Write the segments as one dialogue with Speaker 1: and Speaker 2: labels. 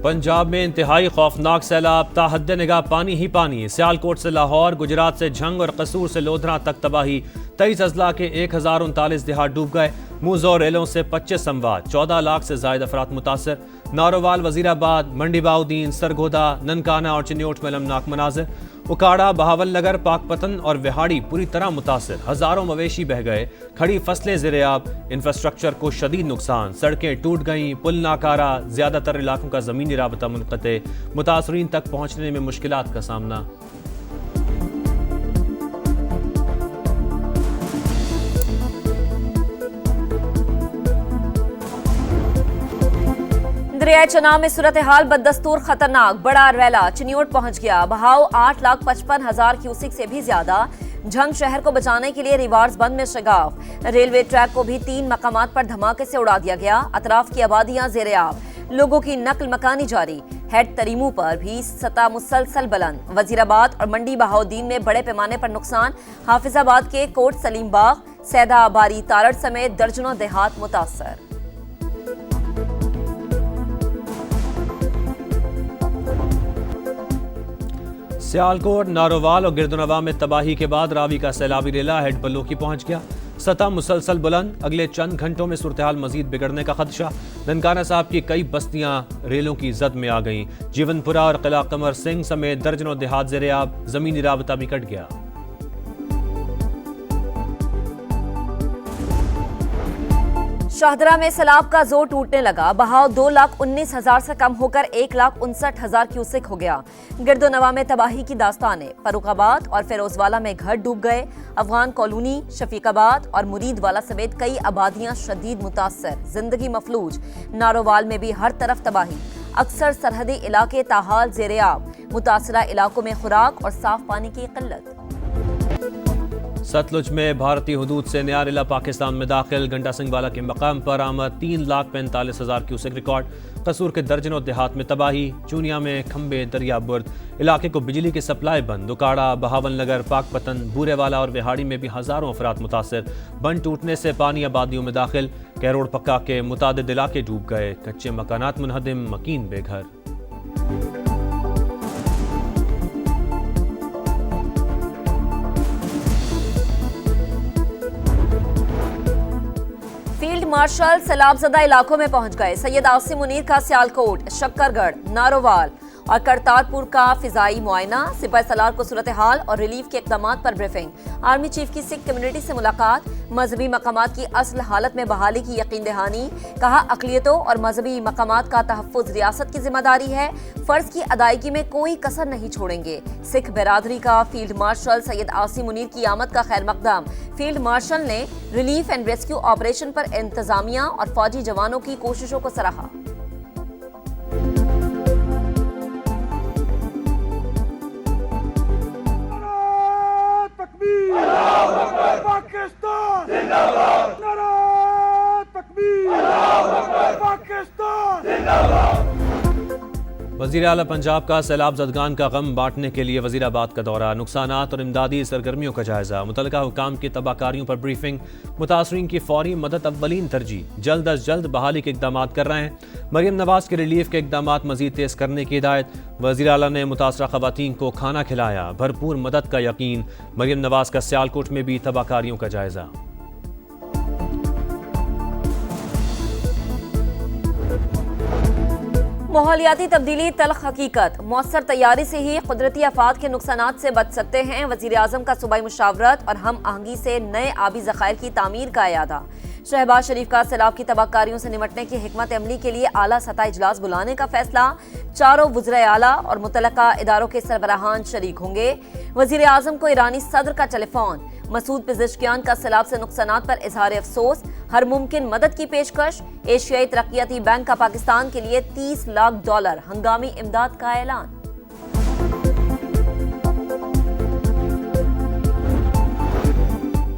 Speaker 1: पंजाब में इंतहाई खौफनाक सैलाब, ताहद निगाह पानी ही पानी। सियालकोट से लाहौर, गुजरात से झंग और कसूर से लोधरा तक तबाही। 23 अजला के 1039 देहात डूब गए। मुज़ और रेलों से 25 अमवात, 14 लाख से जायद अफराद मुतासर। नारोवाल, वजीराबाद, मंडी बाउद्दीन, सरगोदा, ननकाना और चिन्योट में अलमनाक मनाजिर। उकाड़ा, बहावल नगर, पाकपतन और विहाड़ी पूरी तरह मुतासर। हजारों मवेशी बह गए, खड़ी फसलें ज़ेर-ए-आब। इंफ्रास्ट्रक्चर को शदीद नुकसान, सड़कें टूट गईं, पुल नाकारा। ज्यादातर इलाकों का ज़मीनी राबता मुनक़ते, मुतासरीन तक पहुंचने में मुश्किलात का सामना।
Speaker 2: दरियाए चनाब में सूरत हाल बददस्तूर खतरनाक। बड़ा रैला चिन्योट पहुंच गया। बहाव 8,55,000 क्यूसिक से भी ज्यादा। झंग शहर को बचाने के लिए रिवार्स बंद में शगाफ। रेलवे ट्रैक को भी 3 मकामात पर धमाके से उड़ा दिया गया। अतराफ की आबादियां ज़ेर-ए-आब, लोगों की नकल मकानी जारी। हेड तरीमू पर भी सतह मुसलसल बुलंद। वजीराबाद और मंडी बहाउद्दीन में बड़े पैमाने पर नुकसान। हाफिजाबाद के कोट सलीम बाग, सैदा, बारी, तारड़ समेत दर्जनों देहात मुतासर।
Speaker 1: सियालकोट, नारोवाल और गिरदुनवा में तबाही के बाद रावी का सैलाबी रेला हेड बल्लोकी पहुंच गया। सतह मुसलसल बुलंद। अगले चंद घंटों में सूरत हाल मजीद बिगड़ने का खदशा। ननकाना साहब की कई बस्तियां रेलों की जद में आ गईं। जीवनपुरा और किला कमर सिंह समेत दर्जनों देहात ज़ेर-ए-आब। जमीनी राबता भी कट गया।
Speaker 2: शाहदरा में सैलाब का जोर टूटने लगा। बहाव 2,19,000 से कम होकर 1,59,000 क्यूसिक हो गया। गिरदोनवा में तबाही की दास्तानें। फरुखाबाद और फिरोजवाला में घर डूब गए। अफगान कॉलोनी, शफीकाबाद और मुरीदवाला समेत कई आबादियां शदीद मुतासर, जिंदगी मफलूज। नारोवाल में भी हर तरफ तबाही। अक्सर सरहदी इलाके ताहाल ज़ेर-ए-आब। मुतासरा इलाकों में खुराक और साफ पानी की किल्लत।
Speaker 1: सतलुज में भारतीय हुदूद से नया रेला पाकिस्तान में दाखिल। घंटा सिंह वाला के मकाम पर आमद। 3,45,000 क्यूसेक रिकॉर्ड। कसूर के दर्जनों देहात में तबाही। चूनिया में खंबे दरिया बुर्द, इलाके को बिजली की सप्लाई बंद। उकाड़ा, बहावल नगर, पाकपतन, बूरेवाला और विहाड़ी में भी हजारों अफराद मुतासर। बंद टूटने से पानी आबादियों में दाखिल। कैरोड़ पक्का के मुतादिद इलाके डूब गए। कच्चे मकानात मुनहदिम, मकीन बेघर।
Speaker 2: फील्ड मार्शल सैलाबज़दा इलाकों में पहुंच गए। सैयद आसिम मुनीर का सियालकोट, शक्करगढ़, नारोवाल और करतारपुर का फिजाई मुआयना। सिपाही सलार को सूरत हाल और रिलीफ के इक़दाम पर ब्रीफिंग। आर्मी चीफ की सिख कम्युनिटी से मुलाकात। मजहबी मकामात की असल हालत में बहाली की यकीन दहानी। कहा, अक़लियतों और मजहबी मकामात का तहफ़्फ़ुज़ रियासत की जिम्मेदारी है। फ़र्ज की अदायगी में कोई कसर नहीं छोड़ेंगे। सिख बिरादरी का फील्ड मार्शल सैयद आसिम मुनीर की आमद का खैर मकदम। फील्ड मार्शल ने रिलीफ एंड रेस्क्यू ऑपरेशन पर इंतजामिया और फौजी जवानों की कोशिशों को सराहा।
Speaker 3: पाकिस्तान जिंदाबाद, नारा तकबीर, पाकिस्तान जिंदाबाद।
Speaker 1: वज़ीर आला पंजाब का सैलाब ज़दगान का गम बांटने के लिए वज़ीराबाद का दौरा। नुकसानात और इमदादी सरगर्मियों का जायजा। मुतल्लिका हुकाम की तबाहकारियों पर ब्रीफिंग। मुतासरीन की फौरी मदद अव्वलीन तरजीह। जल्द अज जल्द बहाली के इक़दाम कर रहे हैं। मरियम नवाज के रिलीफ के इक़दाम मज़ीद तेज़ करने की हिदायत। वज़ीर आला ने मुतासरा ख़वातीन को खाना खिलाया। भरपूर मदद का यकीन। मरियम नवाज का सियालकोट में भी तबाहकारियों का जायजा।
Speaker 2: माहौलियाती तब्दीली तल्ख हकीकत। मौसर तैयारी से ही कुदरती आफात के नुकसानात से बच सकते हैं। वज़ीर आज़म का सूबाई मुशावरत और हम आहंगी से नए आबी ज़खायर की तामीर का इरादा। शहबाज शरीफ का सैलाब की तबाहकारियों से निमटने की हिकमत अमली के लिए आला सतह इजलास बुलाने का फैसला। चारों वज़राए आला और मुतल्लिका इदारों के सरबराहान शरीक होंगे। वज़ीर आज़म को ईरानी सदर का टेलीफोन। मसूद पिज़िश्कियान का सैलाब से नुकसानात पर इजहार अफसोस। हर मुमकिन मदद की पेशकश। एशियाई तरक्याती बैंक का पाकिस्तान के लिए $30 लाख हंगामी इमदाद का ऐलान।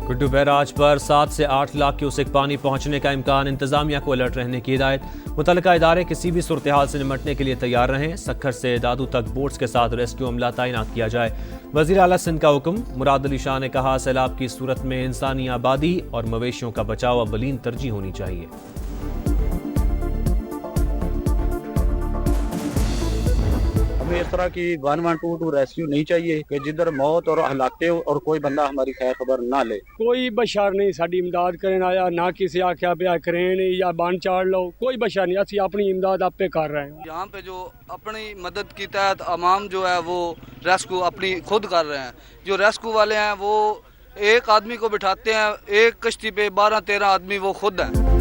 Speaker 1: कुड्डू बैराज पर 7 से 8 लाख क्यूसेक पानी पहुंचने का इम्कान। इंतजामिया को अलर्ट रहने की हिदायत। मुतल्लिका इदारे किसी भी सूरत हाल से निमटने के लिए तैयार रहें। सक्खर से दादू तक बोट्स के साथ रेस्क्यू अमला तैनात किया जाए। वज़ीर आला सिंध का हुक्म। मुराद अली शाह ने कहा, सैलाब की सूरत में इंसानी आबादी और मवेशियों का बचाव अव्वलीन तरजीह होनी चाहिए।
Speaker 4: हमें इस तरह की 1122 रेस्क्यू नहीं चाहिए कि जिधर मौत और हलाकते हो और कोई बंदा हमारी खैर खबर ना ले।
Speaker 5: कोई बशर नहीं साड़ी इमदाद करन आया, ना किसी आख्या पे करेन या बन चाड़ लो, कोई बशर नहीं। असि अपनी इमदाद आपे कर रहे हैं।
Speaker 6: यहाँ पे जो अपनी मदद की तहत अवाम जो है वो रेस्क्यू अपनी खुद कर रहे हैं। जो रेस्क्यू वाले हैं वो एक आदमी को बिठाते हैं, एक कश्ती पे 12-13 आदमी वो खुद हैं।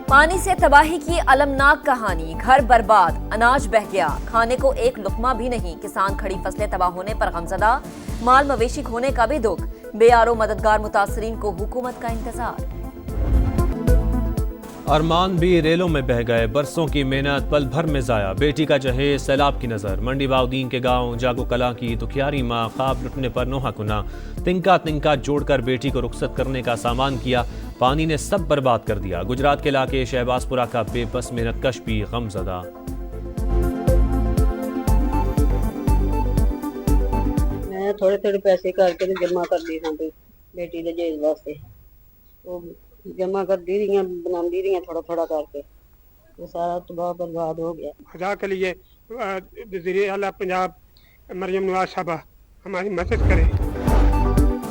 Speaker 2: पानी से तबाही की अलमनाक कहानी, घर बर्बाद, अनाज बह गया, खाने को एक लुकमा भी नहीं। किसान खड़ी फसलें तबाह होने पर गमजदा, माल मवेशी खोने का भी दुख। बेआरो मददगार मुतासरीन को हुकूमत का इंतजार।
Speaker 1: अरमान भी रेलों में बह गए, बरसों की मेहनत पल भर में जाया। बेटी का जहेज सैलाब की नजर, मंडी बाउदीन के गांव जागो कला की दुखियारी माँ ख्वाब लुटने पर नोहा कुना। तिनका तिनका जोड़कर बेटी को रुखसत करने का सामान किया, पानी ने सब बर्बाद कर दिया। गुजरात के इलाके शहबाजपुरा का बेबस मेहनत कश भी गमजदा।
Speaker 7: मैं थोड़े थोड़े पैसे करके जमा कर दी हाँ बेटी के जहेज वास्ते, वो जमा कर दी रही बना दी रही थोड़ा थोड़ा करके, वो सारा तबाह बर्बाद हो गया।
Speaker 3: खुदा के लिए वज़ीर आला पंजाब मरियम नवाज साहबा हमारी मदद करें।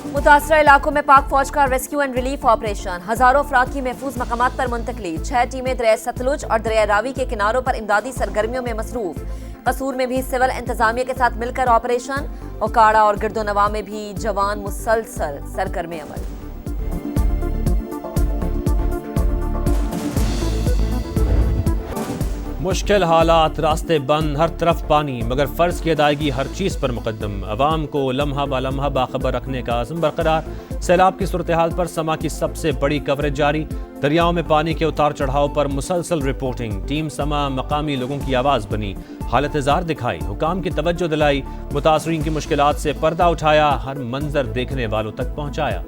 Speaker 2: मुतासरा इलाकों में पाक फौज का रेस्क्यू एंड रिलीफ ऑपरेशन, हजारों अफराद की महफूज मकामात पर मुंतकली। 6 टीमें दरिया सतलुज और दरिया रावी के किनारों पर इमदादी सरगर्मियों में मसरूफ। कसूर में भी सिविल इंतजामिया के साथ मिलकर ऑपरेशन। ओकाड़ा और गिरदोनवा में भी जवान मुसलसल सरगर्म अमल।
Speaker 1: मुश्किल हालात, रास्ते बंद, हर तरफ पानी, मगर फर्ज की अदायगी हर चीज पर मुकद्दम। अवाम को लम्हा ब लम्हा बाखबर रखने का आज़म बरकरार। सैलाब की सूरत हाल पर समा की सबसे बड़ी कवरेज जारी। दरियाओं में पानी के उतार चढ़ाव पर मुसलसल रिपोर्टिंग। टीम समा मकामी लोगों की आवाज़ बनी, हालत जार दिखाई, हुकाम की तवज्जो दिलाई, मुतासरीन की मुश्किलात से पर्दा उठाया, हर मंजर देखने वालों तक पहुंचाया।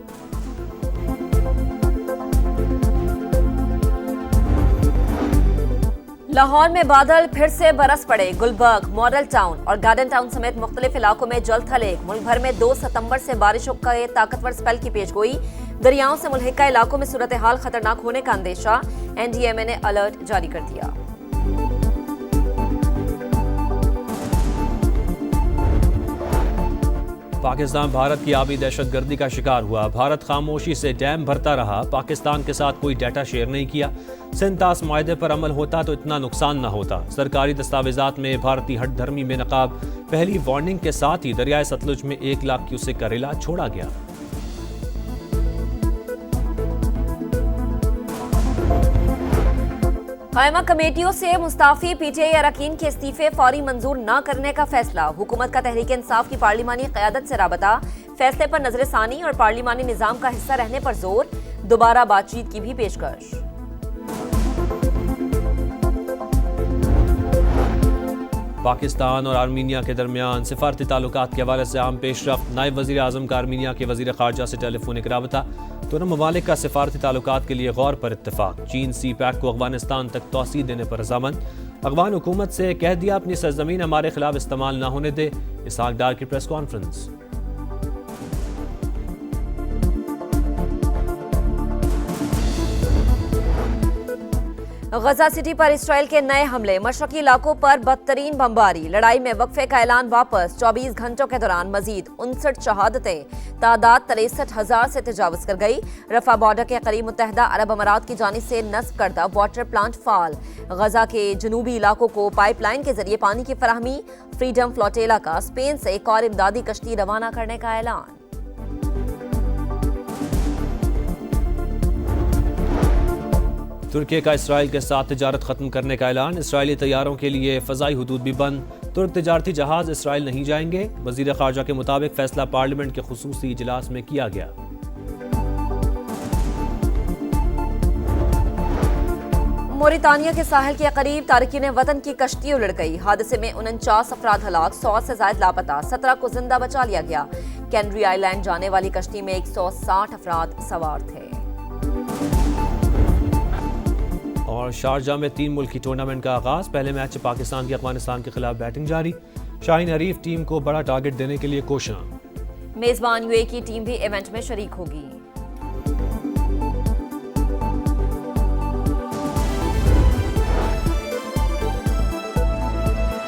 Speaker 2: लाहौर में बादल फिर से बरस पड़े। गुलबर्ग, मॉडल टाउन और गार्डन टाउन समेत मुख्तलिफ इलाकों में जल्द हलेक। मुल्क भर में 2 सितंबर से बारिशों का ताकतवर स्पेल की पेशगोई। दरियाओं से मुल्हिका इलाकों में सूरत हाल खतरनाक होने का अंदेशा। NDMA ने अलर्ट जारी कर दिया।
Speaker 1: पाकिस्तान भारत की आबी दहशतगर्दी का शिकार हुआ। भारत खामोशी से डैम भरता रहा, पाकिस्तान के साथ कोई डाटा शेयर नहीं किया। सिंतास मायदे पर अमल होता तो इतना नुकसान न होता। सरकारी दस्तावेजात में भारतीय हट धर्मी में नकाब। पहली वार्निंग के साथ ही दरियाए सतलुज में 1 लाख क्यूसेक का रेला छोड़ा गया।
Speaker 2: कायमा कमेटियों से मुस्ताफी PTI अरकान के इस्तीफे फौरी मंजूर न करने का फैसला। हुकूमत का तहरीक इंसाफ की पार्लिमानी क़यादत से राबता। फैसले पर नजरसानी और पार्लिमानी निज़ाम का हिस्सा रहने पर जोर। दोबारा बातचीत की भी पेशकश।
Speaker 1: पाकिस्तान और आर्मीनिया के दरमियान सिफारती ताल्लुकात के हवाले से अहम पेशरफ्त। नायब वज़ीर आज़म का आर्मीनिया के वज़ीर ख़ारजा से टेलीफोनिक राबता। दोनों ममालिक का सिफारती ताल्लुकात के लिए गौर पर इत्तेफाक। चीन CPAC को अफगानिस्तान तक तोसी देने पर रज़ामंद। अफगान हुकूमत से कह दिया अपनी सरजमीन हमारे खिलाफ इस्तेमाल न होने दे। इसहाक डार की प्रेस कॉन्फ्रेंस।
Speaker 2: गजा सिटी पर इसराइल के नए हमले। मशरकी इलाकों पर बदतरीन बमबारी। लड़ाई में वक्फे का ऐलान वापस। 24 घंटों के दौरान मजीद 59 शहादतें। तादाद 63,000 से तजावज कर गई। रफा बॉर्डर के करीब मुत्तहदा अरब अमारात की जानिब से नस्ब करदा वाटर प्लांट फाल। गजा के जनूबी इलाकों को पाइपलाइन के जरिए पानी की फराहमी। फ्रीडम फ्लोटेला का स्पेन से एक और इमदादी कश्ती रवाना करने का ऐलान।
Speaker 1: तुर्की का इसराइल के साथ तिजारत खत्म करने का ऐलान। इसराइली तैयारों के लिए फ़ज़ाई हुदूद भी बंद। तुर्क तिजारती जहाज इसराइल नहीं जाएंगे। वज़ीर ख़ारजा के मुताबिक फैसला पार्लियामेंट के खुसूसी इजलास में किया गया।
Speaker 2: मोरितानिया के साहिल के करीब तारकीन वतन की कश्ती उलट गई। हादसे में 49 अफराद हलाक, 100 से ज्यादा लापता, 17 को जिंदा बचा लिया गया। कैनरी आइलैंड जाने वाली कश्ती में 160 अफराद सवार थे।
Speaker 1: और शारजा में 3 मुल्की टूर्नामेंट का आगाज। पहले मैच में पाकिस्तान की अफगानिस्तान के खिलाफ बैटिंग जारी। शाहीन हरीफ टीम को बड़ा टारगेट देने के लिए कोशिश।
Speaker 2: मेजबान UAE की टीम भी इवेंट में शरीक होगी।